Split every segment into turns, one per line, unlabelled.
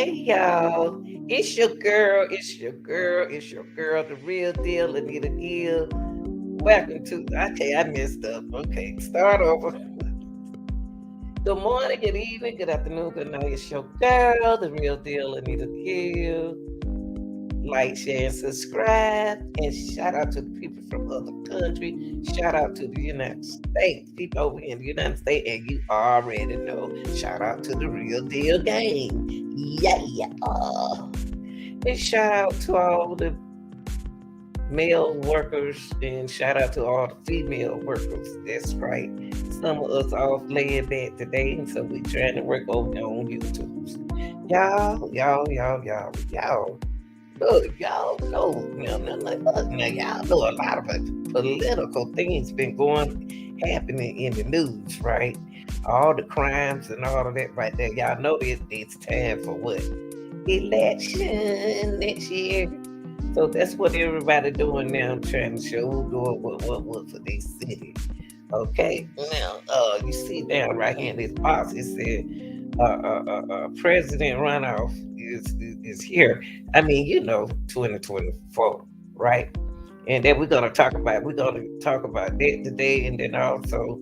Hey y'all, it's your girl, it's your girl, it's your girl, the real deal, Anita Gill. Welcome to, okay, I messed up. Okay, start over. Good morning, good evening, good afternoon, good night. It's your girl, the real deal, Anita Gill. Like, share, and subscribe. And shout out to the people from other countries. Shout out to the United States. People over in the United States. And you already know. Shout out to the real deal gang. Yeah. And shout out to all the male workers and shout out to all the female workers. That's right. Some of us off laying back today, and so we trying to work over there on YouTube. Y'all. Look, y'all know, now y'all know a lot of political things been happening in the news, right? All the crimes and all of that right there. Y'all know it's time for what? Election next year. So that's what everybody doing now, trying to show who doing what for these cities. Okay, now you see down right here in this box, it said President runoff is here. I mean, 2024, right? And then we're gonna talk about that today, and then also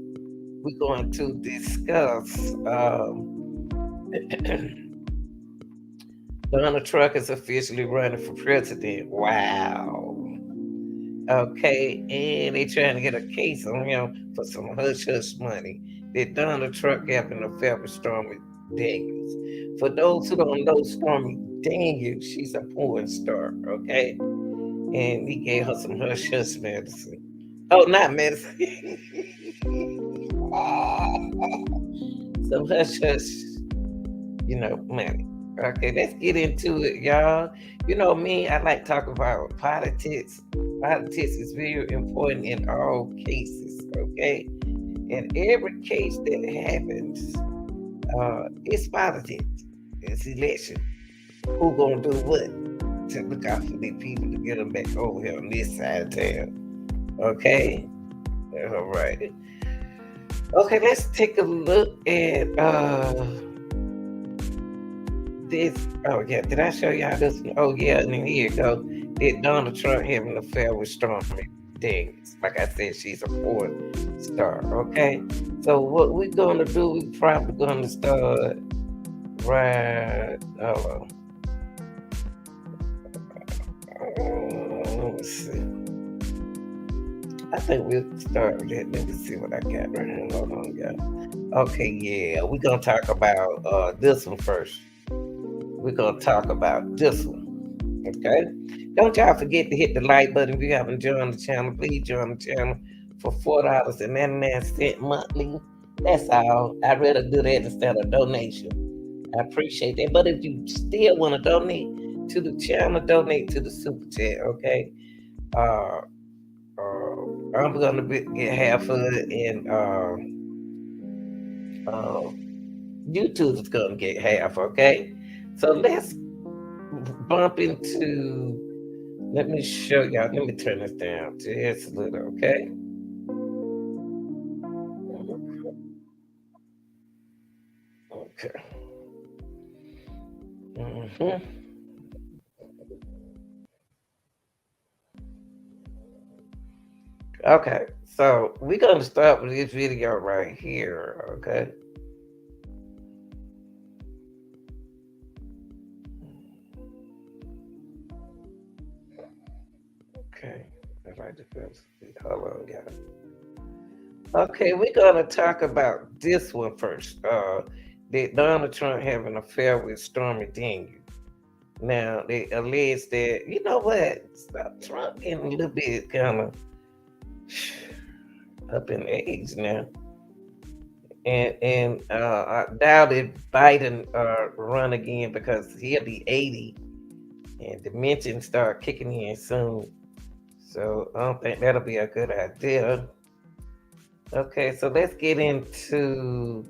we're going to discuss Donald Trump is officially running for president. Wow. Okay, and they trying to get a case on him for some hush hush money that Donald Trump having an affair with Stormy Daniels. For those who don't know Stormy Daniels, she's a porn star, okay? And he gave her some hush hush medicine. Oh, not medicine. Some hush hush, money. Okay, let's get into it, y'all. You know me, I like talking about politics. Politics is very important in all cases, okay? In every case that happens, it's politics. It's election. Who gonna do what to look out for these people to get them back over here on this side of town? Okay, all right. Okay, let's take a look at this. Oh yeah, did I show y'all this? Oh yeah, and then here you go. Did Donald Trump having an affair with Stormy Daniels? Like I said, she's a porn star. Okay, so what we're gonna do? We probably gonna start right. Hold on. Let me see. I think we'll start with that. Let me see what I got right here. Hold on, y'all. Okay, yeah, we're gonna talk about this one first. We're gonna talk about this one. Okay. Don't y'all forget to hit the like button if you haven't joined the channel. Please join the channel for $4.99 monthly. That's all. I'd rather do that instead of donation. I appreciate that. But if you still want to donate to the channel, donate to the super chat. Okay. Uh, I'm gonna get half of it, and uh, YouTube is gonna get half. Okay. So let's bump into. Let me show y'all. Let me turn this down just a little, okay? Okay. hmm Okay. So we're gonna start with this video right here, okay? Okay. I like the first. Hold on, guys. Okay, we're gonna talk about this one first. Did Donald Trump have an affair with Stormy Daniels? Now they allege that Trump getting a little bit kind of up in age now, and I doubt if Biden run again because he'll be 80, and dementia start kicking in soon. So I don't think that'll be a good idea. Okay, so let's get into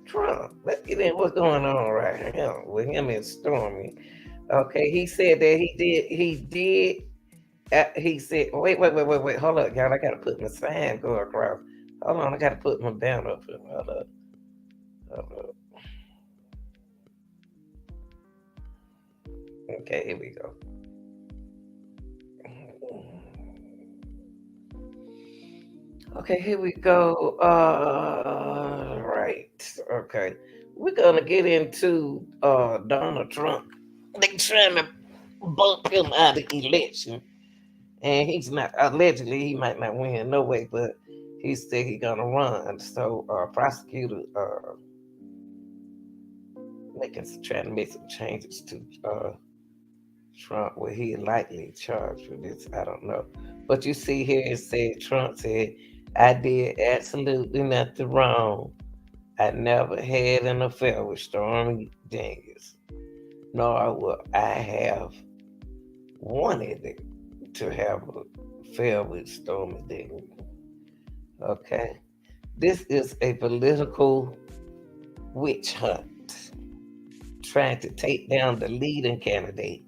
Trump. Let's get in what's going on right now with him and Stormy. Okay, he said that he said, wait, hold up, y'all. I gotta put my sign go across. Hold on, I gotta put my banner up. Hold up. Okay, here we go. Okay, here we go. Right. Okay. We're gonna get into Donald Trump. They trying to bump him out of the election. And he's not allegedly he might not win no way, but he said he gonna run. So prosecutor trying to make some changes to Trump where he likely charged with this. I don't know. But you see here it said Trump said, I did absolutely nothing wrong. I never had an affair with Stormy Daniels, nor would I have wanted it to have an affair with Stormy Daniels. Okay. This is a political witch hunt trying to take down the leading candidate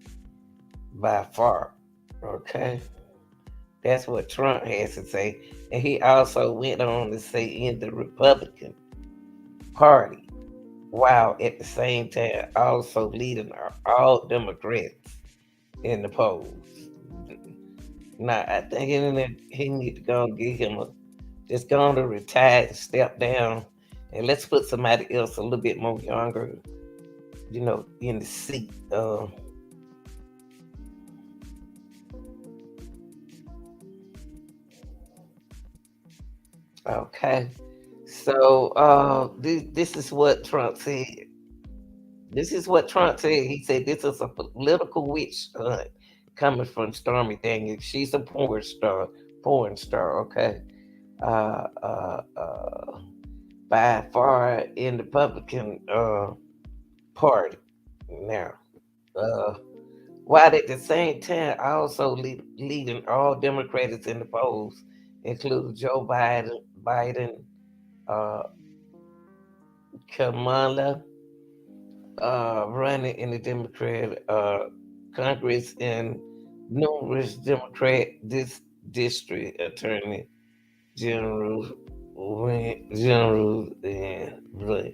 by far. Okay. That's what Trump has to say. And he also went on to say in the Republican Party, while at the same time also leading all Democrats in the polls. Now, I think he need to go and get him just go on to retire, step down, and let's put somebody else a little bit more younger, in the seat. Okay. So this is what Trump said. This is what Trump said. He said this is a political witch hunt coming from Stormy Daniels. She's a porn star. Okay, uh, uh, uh, by far in the Republican Party now. Uh, while at the same time also leading all Democrats in the polls, including Joe Biden, uh, Kamala running in the Democrat Congress and numerous Democrat district attorney generals, and blood.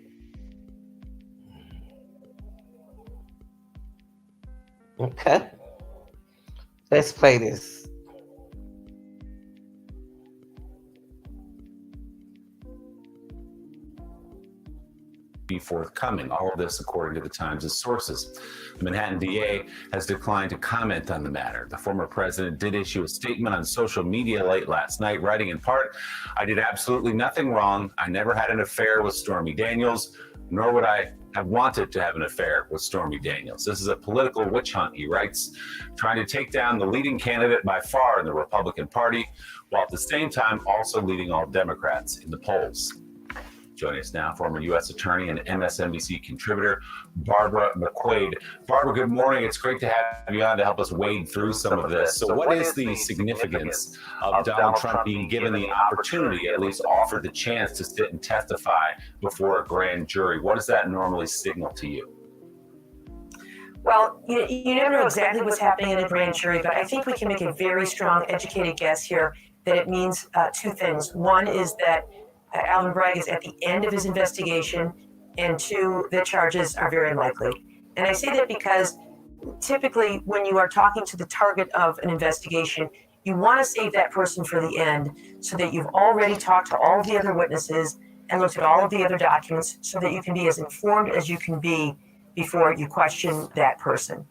Okay, let's play this.
Be forthcoming. All of this, according to the Times' sources. The Manhattan DA has declined to comment on the matter. The former president did issue a statement on social media late last night, writing in part, I did absolutely nothing wrong. I never had an affair with Stormy Daniels, nor would I have wanted to have an affair with Stormy Daniels. This is a political witch hunt, he writes, trying to take down the leading candidate by far in the Republican Party, while at the same time also leading all Democrats in the polls. Joining us now, former U.S. Attorney and MSNBC contributor, Barbara McQuade. Barbara, good morning. It's great to have you on to help us wade through some of this. So what is the significance of Donald Trump being given the opportunity, at least offered the chance to sit and testify before a grand jury? What does that normally signal to you?
Well, you never know exactly what's happening in a grand jury, but I think we can make a very strong, educated guess here that it means two things. One is that Alvin Bragg is at the end of his investigation, and two, the charges are very likely. And I say that because typically when you are talking to the target of an investigation, you want to save that person for the end so that you've already talked to all of the other witnesses and looked at all of the other documents so that you can be as informed as you can be before you question that person.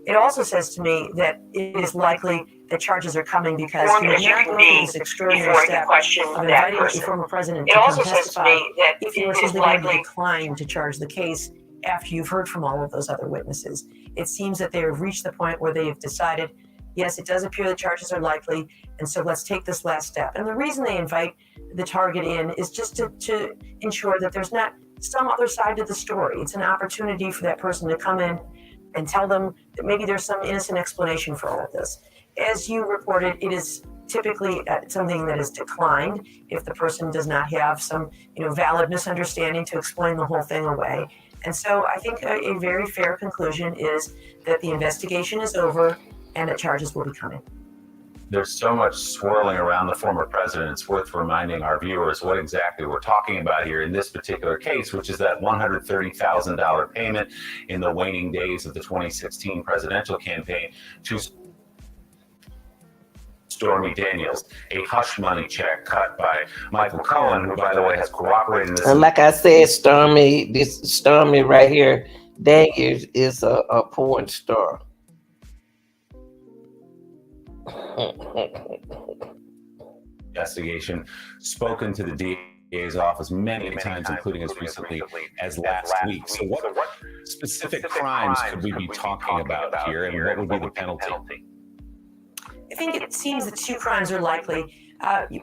It also says to me that it is likely that charges are coming because he would not go through this extraordinary step of inviting a former president to come testify if you were simply going to decline to charge the case after you've heard from all of those other witnesses. It seems that they have reached the point where they have decided, yes, it does appear that charges are likely, and so let's take this last step. And the reason they invite the target in is just to ensure that there's not some other side to the story. It's an opportunity for that person to come in and tell them that maybe there's some innocent explanation for all of this. As you reported, it is typically something that is declined if the person does not have some valid misunderstanding to explain the whole thing away. And so I think a very fair conclusion is that the investigation is over and that charges will be coming.
there's so much swirling around the former president. It's worth reminding our viewers what exactly we're talking about here in this particular case, which is that $130,000 payment in the waning days of the 2016 presidential campaign to Stormy Daniels, a hush money check cut by Michael Cohen, who, by the way, has cooperated in this.
And like I said, this Stormy right here, Daniels is a porn star.
Investigation, spoken to the DA's office many times, including as recently as last week. So what specific crimes could we be talking about here, and what would be the penalty?
I think it seems that two crimes are likely.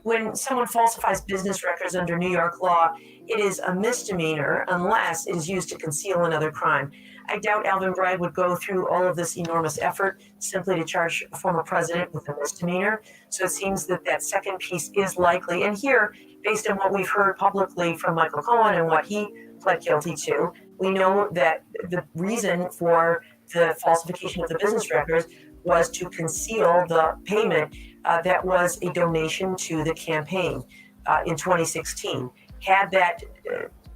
When someone falsifies business records under New York law, it is a misdemeanor unless it is used to conceal another crime. I doubt Alvin Bragg would go through all of this enormous effort simply to charge a former president with a misdemeanor. So it seems that that second piece is likely. And here, based on what we've heard publicly from Michael Cohen and what he pled guilty to, we know that the reason for the falsification of the business records was to conceal the payment that was a donation to the campaign in 2016. Had that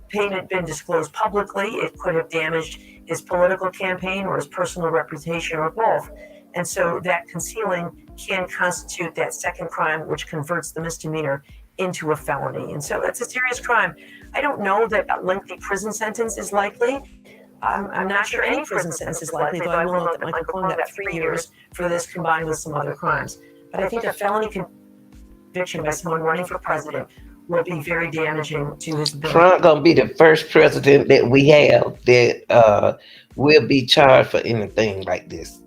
payment been disclosed publicly, it could have damaged his political campaign or his personal reputation or both. And so that concealing can constitute that second crime, which converts the misdemeanor into a felony. And so it's a serious crime. I don't know that a lengthy prison sentence is likely. I'm not sure any prison sentence is likely, though I will note that Michael Cohen got 3 years for this combined with some other crimes. But I think a felony conviction by someone running for president will be very damaging to his ability.
Trump gonna be the first president that we have that will be charged for anything like this.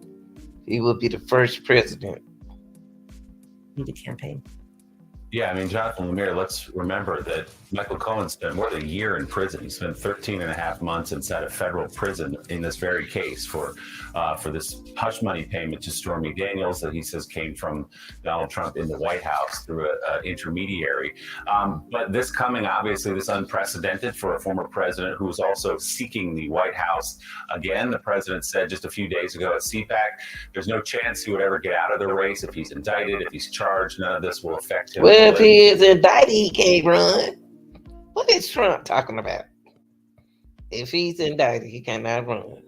He will be the first president.
Need a campaign.
Yeah, I mean, Jonathan Lemire, let's remember that Michael Cohen spent more than a year in prison. He spent 13 and a half months inside a federal prison in this very case for this hush money payment to Stormy Daniels that he says came from Donald Trump in the White House through an intermediary. But this coming, obviously, this unprecedented for a former president who was also seeking the White House. Again, the president said just a few days ago at CPAC, there's no chance he would ever get out of the race if he's indicted, if he's charged. None of this will affect him.
Well, if he is indicted, he can't run. What is Trump talking about? If he's indicted, he cannot run.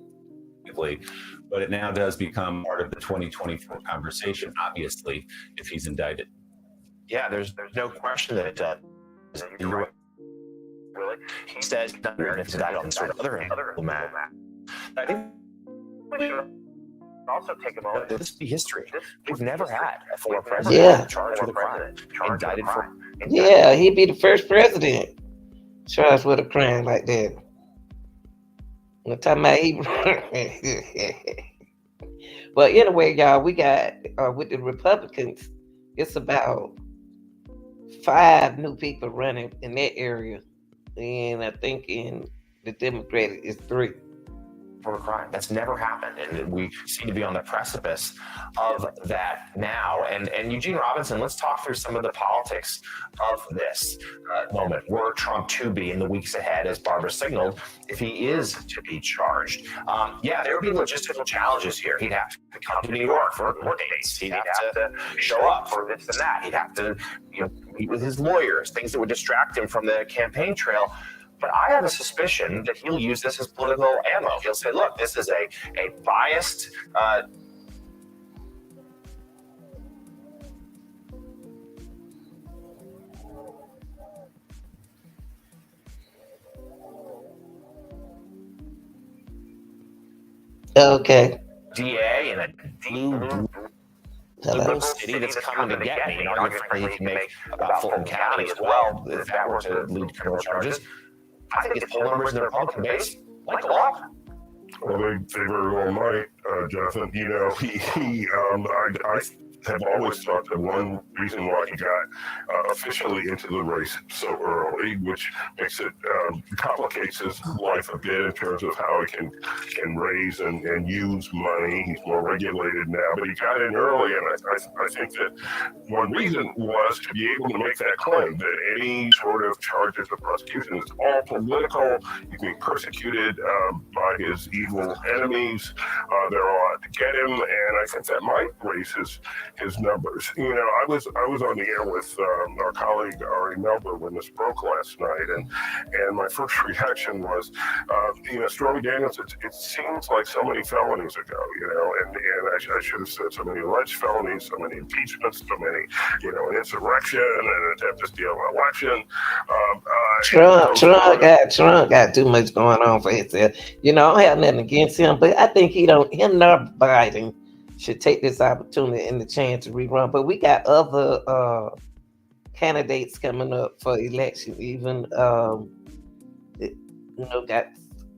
But it now does become part of the 2024 conversation, obviously, if he's indicted.
Yeah, there's no question that you're right. Really, he says that if he's indicted on this sort of other matter. I think we should also take a moment. This be history. We've never had a former president charged with a crime, indicted for.
Yeah, he'd be the first president charged with a crime like that. I'm talking about Well, anyway, y'all, we got with the Republicans, it's about 5 new people running in that area, and I think in the Democratic is 3.
For a crime. That's never happened, and we seem to be on the precipice of that now. And Eugene Robinson, let's talk through some of the politics of this moment. Were Trump to be in the weeks ahead, as Barbara signaled, if he is to be charged? There would be logistical challenges here. He'd have to come to New York for court dates. He'd have to show up for this and that. He'd have to, meet with his lawyers, things that would distract him from the campaign trail. But I have a suspicion that he'll use this as political ammo. He'll say, look, this is a biased
Okay.
DA in a blue liberal city that's coming to get me. An argument you can make about Fulton County as well, if that were to lead to criminal charges. I think it's poll numbers in the Republican base might go up.
Well, they very well might, Jonathan. I have always thought that one reason why he got officially into the race so early, which makes it complicates his life a bit in terms of how he can raise and use money. He's more regulated now, but he got in early, and I think that one reason was to be able to make that claim that any sort of charges of prosecution is all political. He's being persecuted by his evil enemies. They're all out to get him, and I think that might raise his numbers. You know, I was on the air with our colleague Ari Melber when this broke last night, and my first reaction was, you know, Stormy Daniels. It seems like so many felonies ago, you know, and I should have said so many alleged felonies, so many impeachments, so many, you know, an insurrection, an attempt to steal an election.
Trump got too much going on for himself. You know, I don't have nothing against him, but I think him nor Biden should take this opportunity and the chance to rerun. But we got other candidates coming up for election, even you know, got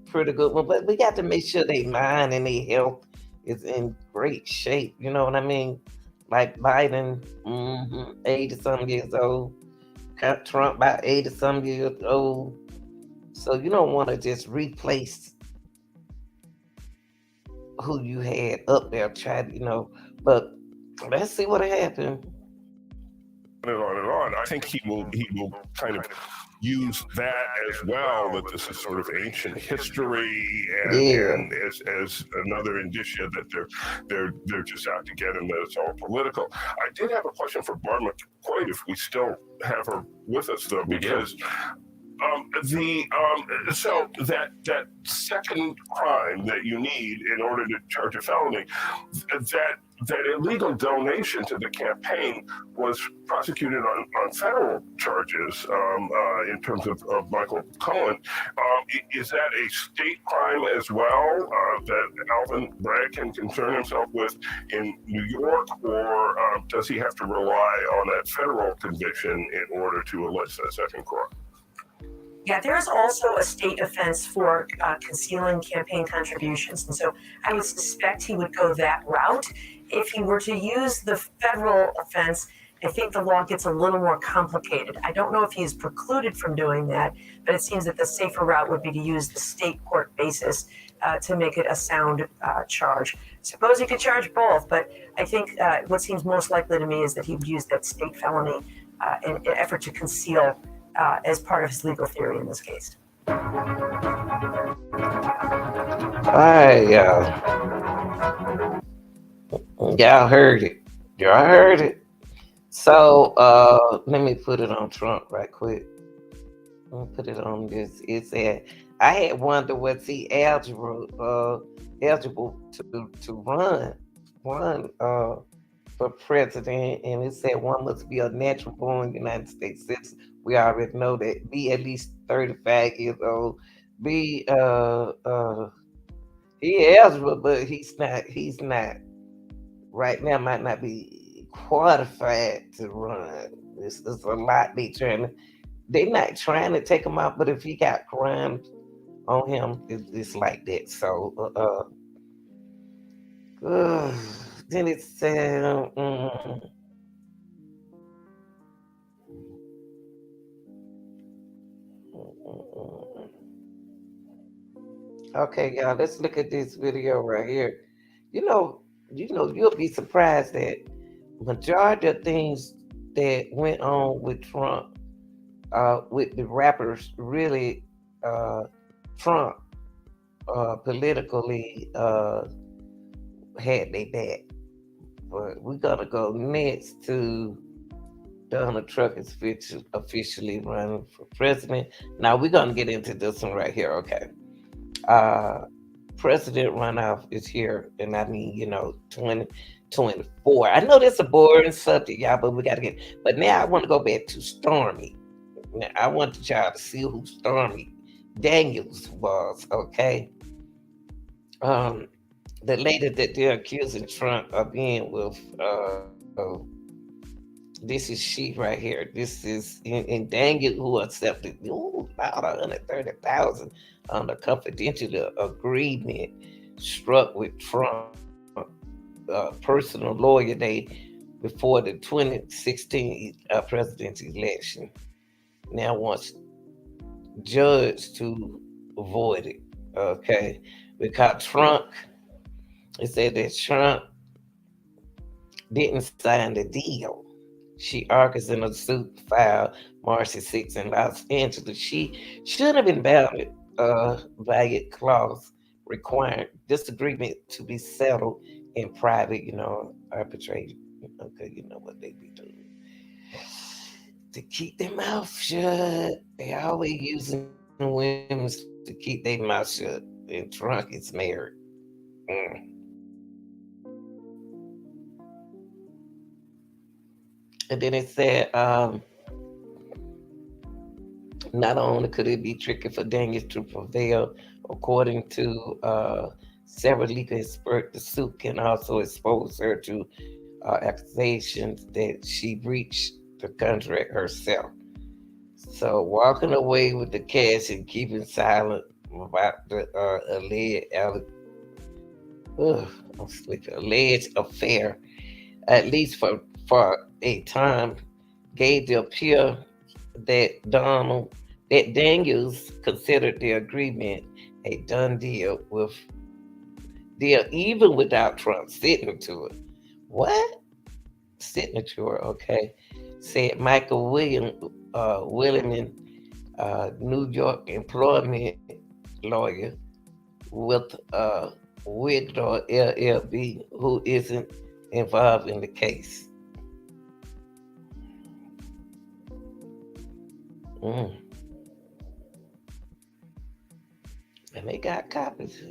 pretty good one. But we got to make sure their mind and their health is in great shape. You know what I mean? Like Biden, 80 some years old. Trump about 80 some years old. So you don't want to just replace who you had up there, you know. But let's see what happened.
And on and on. I think he will kind of use that as well, that this is sort of ancient history and as another indicia that they're just out to get him, that it's all political. I did have a question for Barb McCoy, if we still have her with us though, because so that second crime that you need in order to charge a felony, that illegal donation to the campaign was prosecuted on federal charges in terms of Michael Cohen. Is that a state crime as well that Alvin Bragg can concern himself with in New York, or does he have to rely on that federal conviction in order to allege that second crime?
Yeah, there's also a state offense for concealing campaign contributions. And so I would suspect he would go that route. If he were to use the federal offense, I think the law gets a little more complicated. I don't know if he's precluded from doing that, but it seems that the safer route would be to use the state court basis to make it a sound charge. Suppose he could charge both, but I think what seems most likely to me is that he would use that state felony in an effort to conceal as part of his legal theory in this case.
All right, y'all heard it. Y'all heard it. So let me put it on Trump right quick. Let me put it on this. It said, I had wondered, was he eligible to run for president? And it said one must be a natural born United States citizen. We already know that. Be at least 35 years old. Be he eligible, but he's not right now, might not be qualified to run. It's a lot they're not trying to take him out, but if he got crimes on him, it's like that. So then it said okay, y'all, let's look at this video right here. You know, you'll be surprised that majority of things that went on with Trump, with the rappers, really, Trump politically had their back. But we're gonna go next to Donald Trump is officially running for president. Now we're gonna get into this one right here, okay? President runoff is here, and I mean, 2024. I know that's a boring subject, y'all, but we gotta get. But now I want to go back to Stormy. Now, I want y'all to see who Stormy Daniels was, okay? The lady that they're accusing Trump of being with, this is she right here. This is in Daniel, who accepted about 130,000 on the confidential agreement struck with Trump, personal lawyer day before the 2016 presidential election. Now wants judge to avoid it, okay? Because Trump, it said that Trump didn't sign the deal. She argues in a suit filed March 6 in Los Angeles. She should have been bounded by a clause requiring disagreement to be settled in private, arbitration Okay, you know what they be doing to keep their mouth shut. They always using women to keep their mouth shut. And Trump is married. Mm. And then it said, not only could it be tricky for Daniels to prevail, according to several legal experts, the suit can also expose her to accusations that she breached the contract herself. So walking away with the cash and keeping silent about the ugh, alleged affair, at least for a time, gave the appeal that Daniels considered the agreement a done deal even without Trump's signature. What? Signature, okay. Said Michael Williman, New York employment lawyer with Withdraw LLB, who isn't involved in the case. Mm. And they got copies.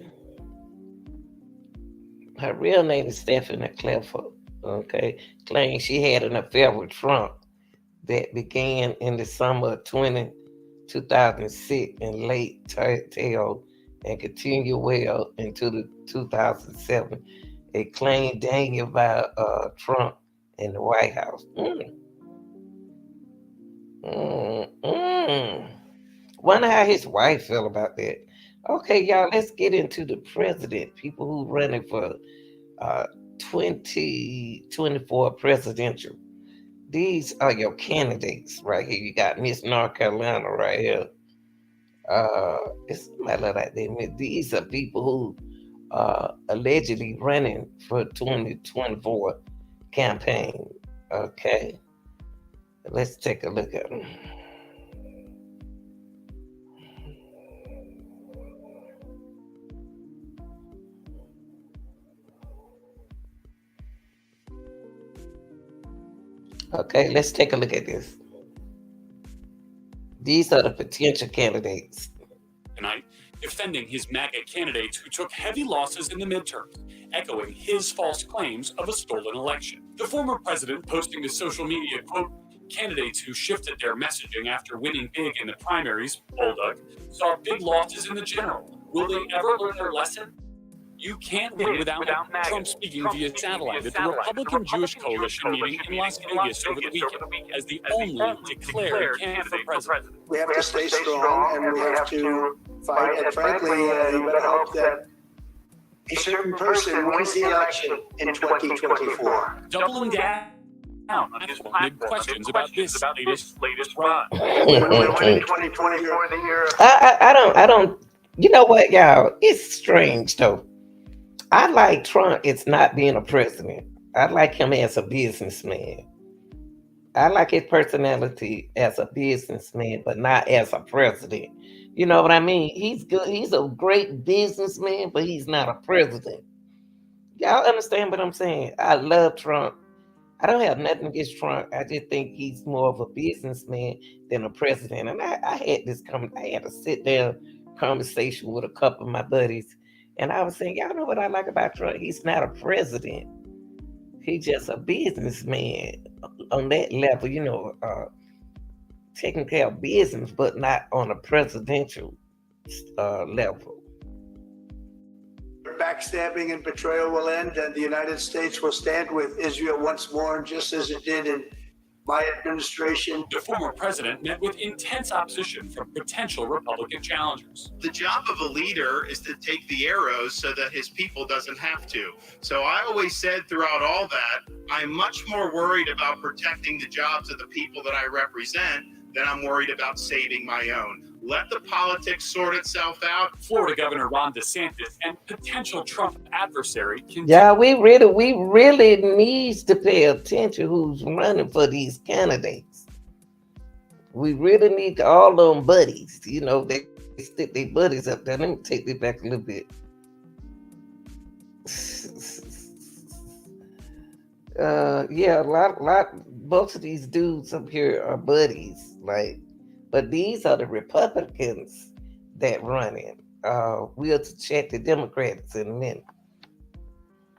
Her real name is Stephanie Clifford. Okay, claims she had an affair with Trump that began in the summer of 2006 in late tail and continued well into the 2007. It claimed Daniel by Trump in the White House. Wonder how his wife felt about that. Okay, y'all, let's get into the president. People who running for 2024 presidential. These are your candidates right here. You got Miss North Carolina right here. It's somebody like that. These are people who allegedly running for 2024 campaign. Okay, let's take a look at them. Okay, let's take a look at this. These are the potential candidates.
Tonight, defending his MAGA candidates who took heavy losses in the midterms, echoing his false claims of a stolen election. The former president posting to social media, quote, candidates who shifted their messaging after winning big in the primaries, Bolduc, saw big losses in the general. Will they ever learn their lesson? You can't win without Trump speaking via satellite at the Republican Jewish Coalition meeting in Las Vegas over the weekend as the only declared candidate for president.
We have to stay strong and we have to fight. And frankly, you better hope that a certain person wins the election in 2024.
Doubling down on his big questions about this latest run.
I don't. You know what, y'all? It's strange though. I like Trump. It's not being a president. I like him as a businessman. I like his personality as a businessman, but not as a president. You know what I mean? He's good. He's a great businessman, but he's not a president. Y'all understand what I'm saying? I love Trump. I don't have nothing against Trump. I just think he's more of a businessman than a president. And I had a sit down conversation with a couple of my buddies. And I was saying, y'all know what I like about Trump? He's not a president. He's just a businessman on that level, taking care of business, but not on a presidential level.
Backstabbing and betrayal will end, and the United States will stand with Israel once more, just as it did in my administration.
The former president met with intense opposition from potential Republican challengers.
The job of a leader is to take the arrows so that his people doesn't have to. So I always said throughout all that, I'm much more worried about protecting the jobs of the people that I represent than I'm worried about saving my own. Let the politics sort itself out.
Florida Governor Ron DeSantis and potential Trump adversary
Yeah, we really needs to pay attention who's running for these candidates. We really need all them buddies. They stick their buddies up there. Let me take this back a little bit. Yeah, most of these dudes up here are buddies, like, but these are the Republicans that running. We'll check the Democrats in a minute.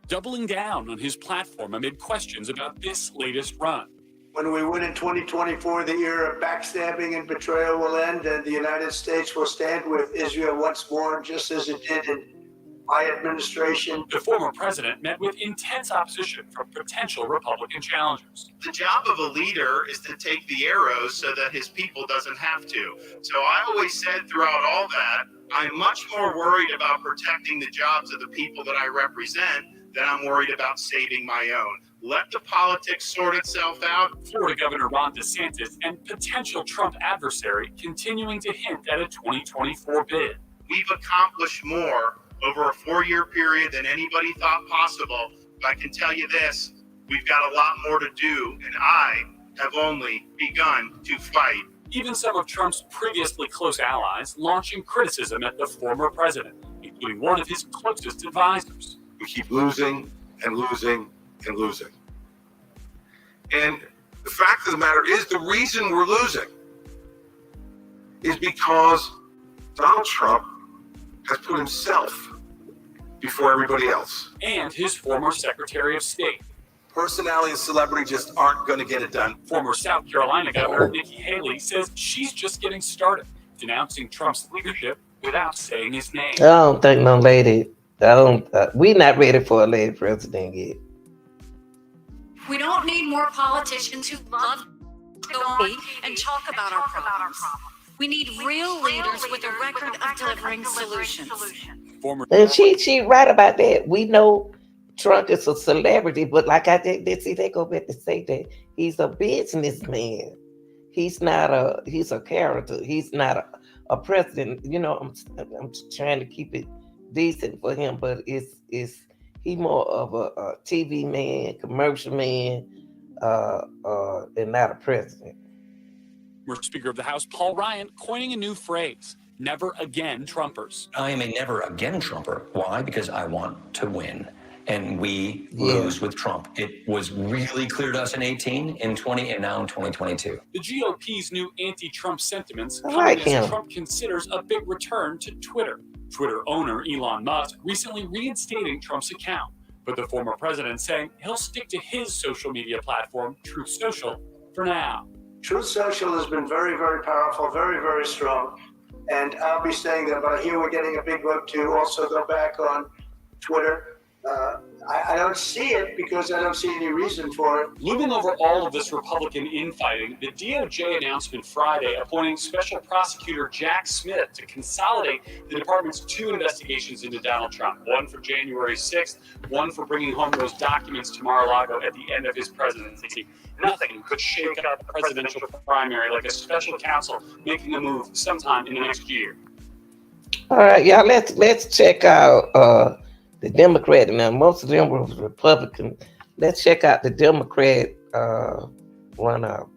Doubling down on his platform amid questions about this latest run.
When we win in 2024, the era of backstabbing and betrayal will end, and the United States will stand with Israel once more, just as it did in my administration.
The former president met with intense opposition from potential Republican challengers.
The job of a leader is to take the arrows so that his people doesn't have to. So I always said throughout all that, I'm much more worried about protecting the jobs of the people that I represent than I'm worried about saving my own. Let the politics sort itself out.
Florida Governor Ron DeSantis and potential Trump adversary continuing to hint at a 2024 bid.
We've accomplished more over a 4-year period than anybody thought possible. But I can tell you this, we've got a lot more to do, and I have only begun to fight.
Even some of Trump's previously close allies launching criticism at the former president, including one of his closest advisors.
We keep losing and losing and losing. And the fact of the matter is, the reason we're losing is because Donald Trump has put himself before everybody else.
And his former Secretary of State.
Personality and celebrity just aren't going to get it done.
Former South Carolina Governor Nikki Haley says she's just getting started, denouncing Trump's leadership without saying his name.
I don't think no lady. We're not ready for a lady president yet.
We don't need more politicians who love to go and talk about our problems. We need real leaders with a record of delivering solutions.
And she right about that. We know Trump is a celebrity, but like I did, they go back to say that he's a businessman. He's a character. He's not a president. You know, I'm trying to keep it decent for him, but it's he more of a TV man, commercial man, and not a president.
Former Speaker of the House Paul Ryan coining a new phrase: "Never again Trumpers."
I am a never again Trumper. Why? Because I want to win. And we lose with Trump. It was really clear to us in 18, in 20, and now in 2022.
The GOP's new anti-Trump sentiments
I
come
like
as
him.
Trump considers a big return to Twitter. Twitter owner Elon Musk recently reinstating Trump's account, but the former president saying he'll stick to his social media platform, Truth Social, for now.
Truth Social has been very, very powerful, very, very strong. And I'll be saying that, but I hear we're getting a big vote to also go back on Twitter. I don't see it because I don't see any reason for it.
Looming over all of this Republican infighting, the DOJ announcement Friday appointing Special Prosecutor Jack Smith to consolidate the department's 2 investigations into Donald Trump, one for January 6th, one for bringing home those documents to Mar-a-Lago at the end of his presidency. Nothing could shake up a presidential primary like a special counsel making a move sometime in the next year.
All right, y'all. Let's check out the Democrat. Now, most of them were Republican. Let's check out the Democrat runoff.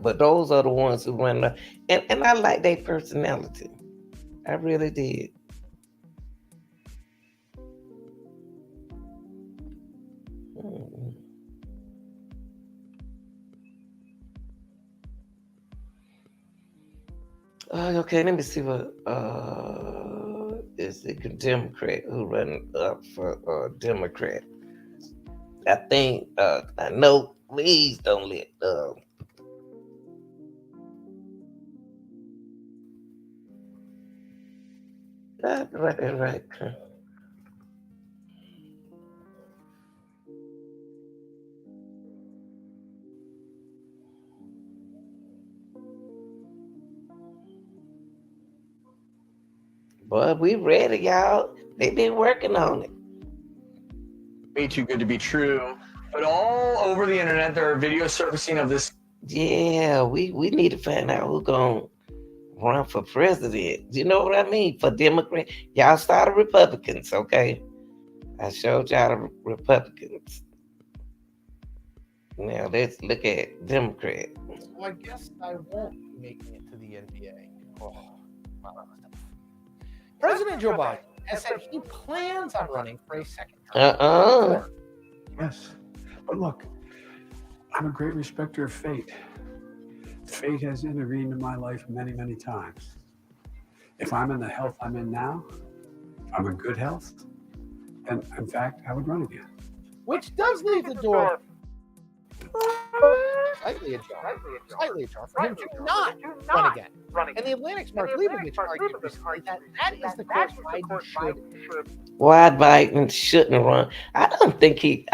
But those are the ones who run up. And I like their personality. I really did. Okay, let me see what is the Democrat who run up for Democrat. I think I know. Please don't let right. But we ready, y'all. They been working on it.
Way too good to be true. But all over the internet, there are videos surfacing of this.
Yeah, we need to find out who's gonna run for president. You know what I mean? For Democrat. Y'all started Republicans, okay? I showed y'all the Republicans. Now let's look at Democrat.
Well, I guess I won't be making it to the NBA. Oh, wow. President Joe Biden has said he plans on running for a second term.
Yes.
But look, I'm a great respecter of fate. Fate has intervened in my life many, many times. If I'm in the health I'm in now, if I'm in good health, then in fact, I would run again.
Which does leave the door slightly ajar for him to not run again. And the Atlantic's Mark Leibovich argued recently that is the course Biden should.
Why Biden shouldn't run? I don't think he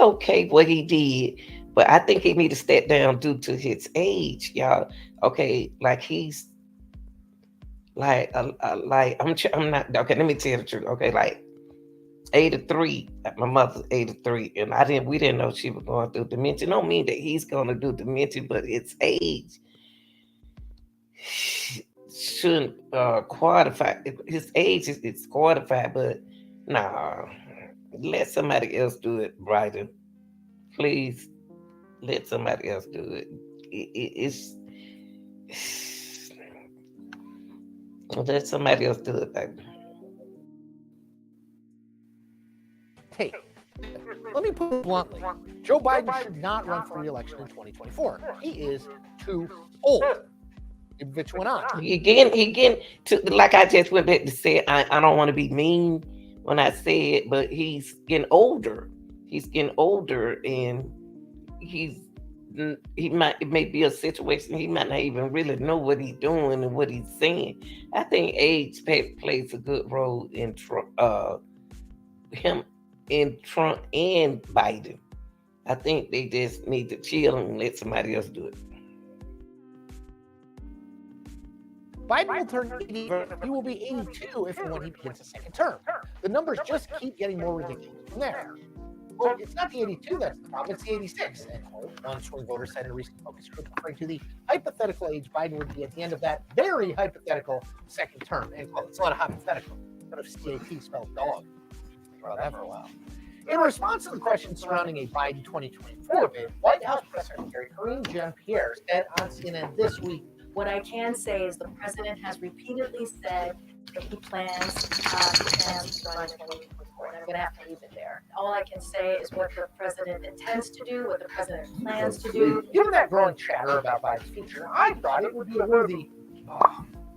okay what he did, but I think he need to step down due to his age, y'all. Okay, like he's like I'm not okay. Let me tell you the truth. Okay, like 83. My mother's 83, and we didn't know she was going through dementia. Don't mean that he's going to do dementia, but his age shouldn't qualify. His age is qualified, but nah, let somebody else do it, Biden. Please let somebody else do it. Let somebody else do it, baby.
Hey, let me put it bluntly. Joe Biden should not run for re-election in 2024. He is too old. Leibovich went on.
He getting to, like I just went back to say, I don't want to be mean when I say it, but he's getting older. He's getting older, and it may be a situation he might not even really know what he's doing and what he's saying. I think age plays a good role in him in Trump and Biden. I think they just need to chill and let somebody else do it.
Biden will turn 80. He will be 82 if and when he begins a second term. The numbers just keep getting more ridiculous from there. Well, it's not the 82 that's the problem, it's the 86. And one swing voter said in a recent focus group, referring to the hypothetical age Biden would be at the end of that very hypothetical second term. And it's not a hypothetical, but if CAP spelled dog. Whatever, wow. In response to the questions surrounding a Biden 2024 bid, White House Press Secretary Karine Jean-Pierre said on CNN this week,
what I can say is the president has repeatedly said that he plans to run in 2024, and I'm going to have to leave it there. All I can say is what the president intends to do, what the president plans to do.
Given that growing chatter about Biden's future, I thought it would be a worthy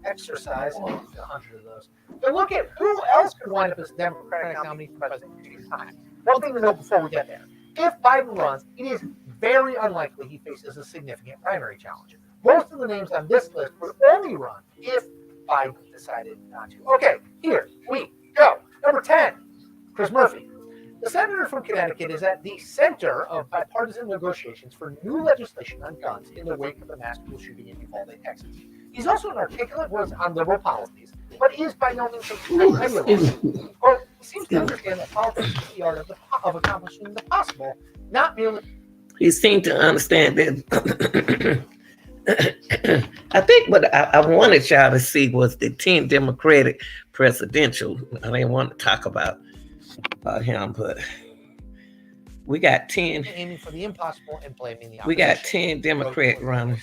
exercise, 100 of those, to look at who else could wind up as the Democratic nominee for president at any time. One thing to know before we get there. If Biden runs, it is very unlikely he faces a significant primary challenge. Most of the names on this list would only run if Biden decided not to. Okay, here we go. Number 10, Chris Murphy. The senator from Connecticut is at the center of bipartisan negotiations for new legislation on guns in the wake of the mass school shooting in Uvalde, Texas. He's also an articulate voice on liberal policies, but is by no means a idealist. Or seems to understand that politics is the art of accomplishing the possible, not merely.
He seemed to understand that. I think what I wanted y'all to see was the 10 Democratic presidential. I didn't want to talk about him, but we got 10.
Aiming for the impossible and blaming the opposition.
We got 10 Democrat runners.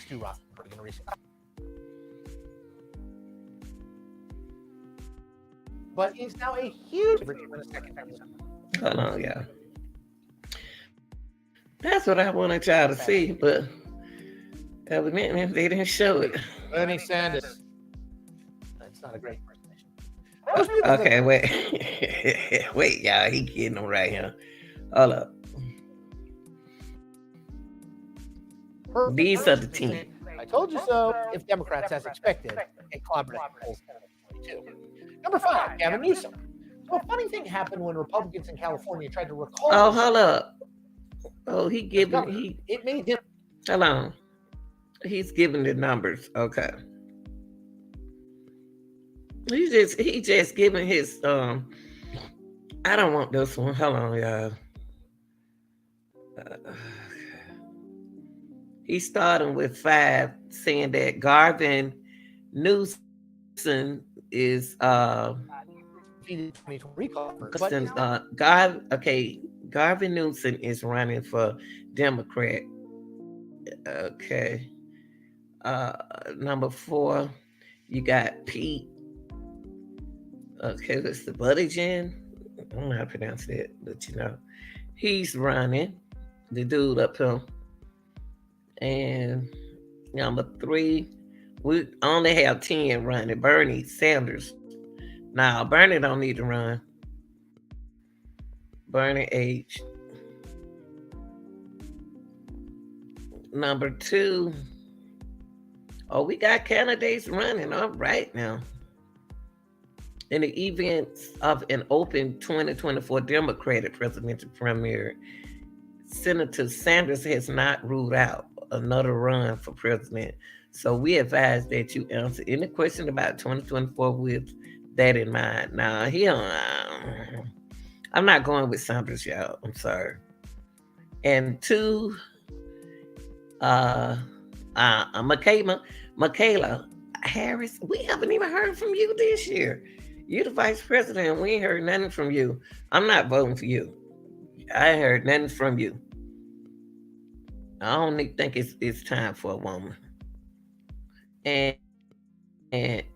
But he's now a huge second time.
Hold on, y'all. That's what I wanted y'all to see, but evidently they didn't show it.
Bernie Sanders. That's not a great presentation.
Okay, wait. Wait, y'all. He getting them right here. Hold up. These are the 10.
I told you so. If Democrats, as expected, get clobbered at polls 2022. Number 5, Gavin Newsom. So a funny thing happened when Republicans in California tried to recall.
Oh, hold up. Oh, it
made him.
Hold on. He's giving the numbers. Okay. He just giving his I don't want this one. Hold on, y'all. He's starting with 5, saying that Gavin Newsom is Gavin Newsom is running for Democrat. Okay. Number 4, you got Pete. Okay, that's the Buttigieg. I don't know how to pronounce that, but you know. He's running, the dude up here. And number 3, we only have 10 running. Bernie Sanders. Now, Bernie don't need to run. Bernie H. Number 2. Oh, we got candidates running. All right now. In the events of an open 2024 Democratic presidential primary, Senator Sanders has not ruled out another run for president. So we advise that you answer any question about 2024 with that in mind. Now, here, I'm not going with Sanders, y'all. I'm sorry. And 2, Michaela Harris, we haven't even heard from you this year. You're the vice president. We ain't heard nothing from you. I'm not voting for you. I ain't heard nothing from you. I don't think it's time for a woman. And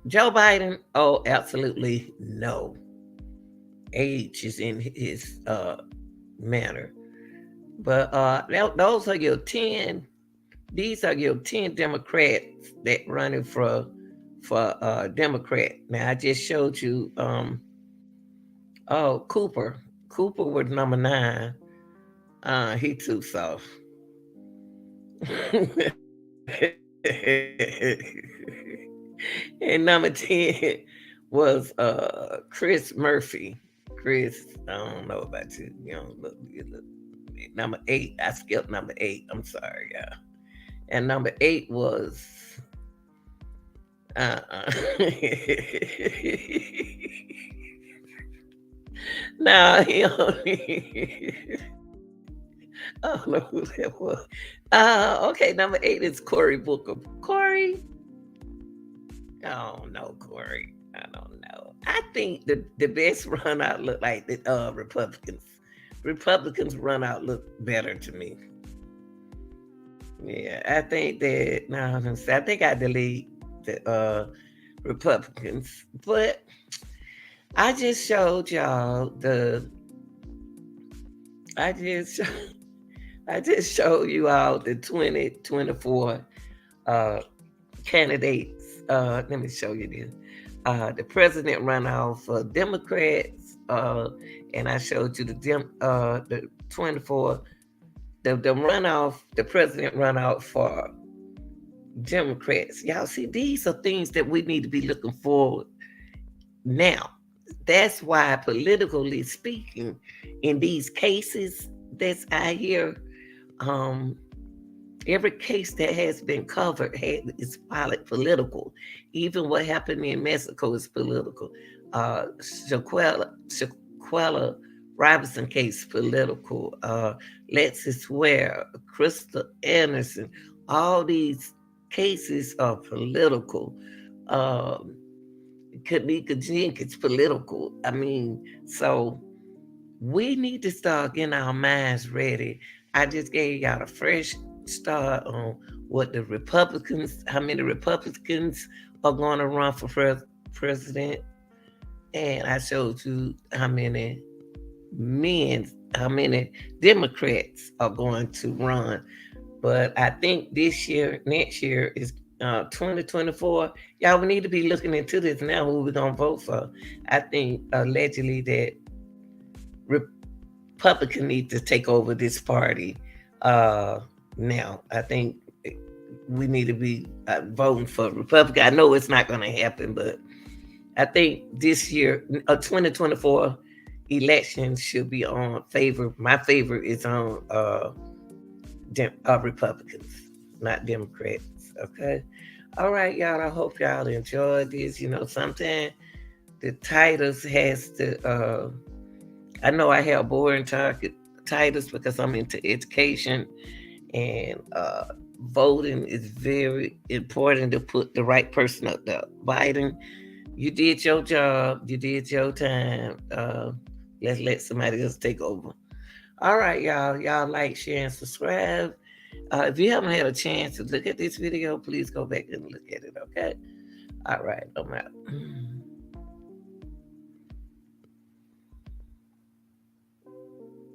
Joe Biden, oh, absolutely no. Age is in his manner. But those are your 10. These are your 10 Democrats that running for Democrat. Now I just showed you Cooper. Cooper was number 9. He too soft. And number 10 was Chris Murphy. Chris, I don't know about you. You don't look. Number 8, I skipped number 8. I'm sorry, y'all. And number 8 was now he only I don't know who that was. Okay, number 8 is Cory Booker. Cory? Oh no, Cory. I don't know. I think the best run out look like the Republicans. Republicans run out look better to me. Yeah, I think that I think I delete the Republicans, but I just showed y'all I just showed you all the 2024 candidates. Let me show you this. The president runoff for Democrats, and I showed you the 24. The runoff, the president runoff for Democrats. Y'all see, these are things that we need to be looking forward now. That's why, politically speaking, in these cases that's out here, every case that has been covered is political. Even what happened in Mexico is political. Shaquella Robinson case, political. Lexus Ware, Crystal Anderson, all these cases are political. Kanika Jenkins, political. I mean, so we need to start getting our minds ready. I just gave y'all a fresh start on what the Republicans, how many Republicans are going to run for president. And I showed you how many Democrats are going to run. But I think this year, next year is 2024. Y'all, we need to be looking into this now, who we're going to vote for. I think allegedly that Republicans need to take over this party now. I think we need to be voting for Republican. I know it's not going to happen, but I think this year, 2024 election should be on favor. My favor is on Republicans, not Democrats. Okay. All right, y'all. I hope y'all enjoyed this. You know, sometimes the titles has to. I know I have boring titles because I'm into education, and voting is very important to put the right person up there. Biden, you did your job. You did your time. Let's let somebody else take over. All right, y'all. Y'all like, share, and subscribe. If you haven't had a chance to look at this video, please go back and look at it, okay? All right, I'm out.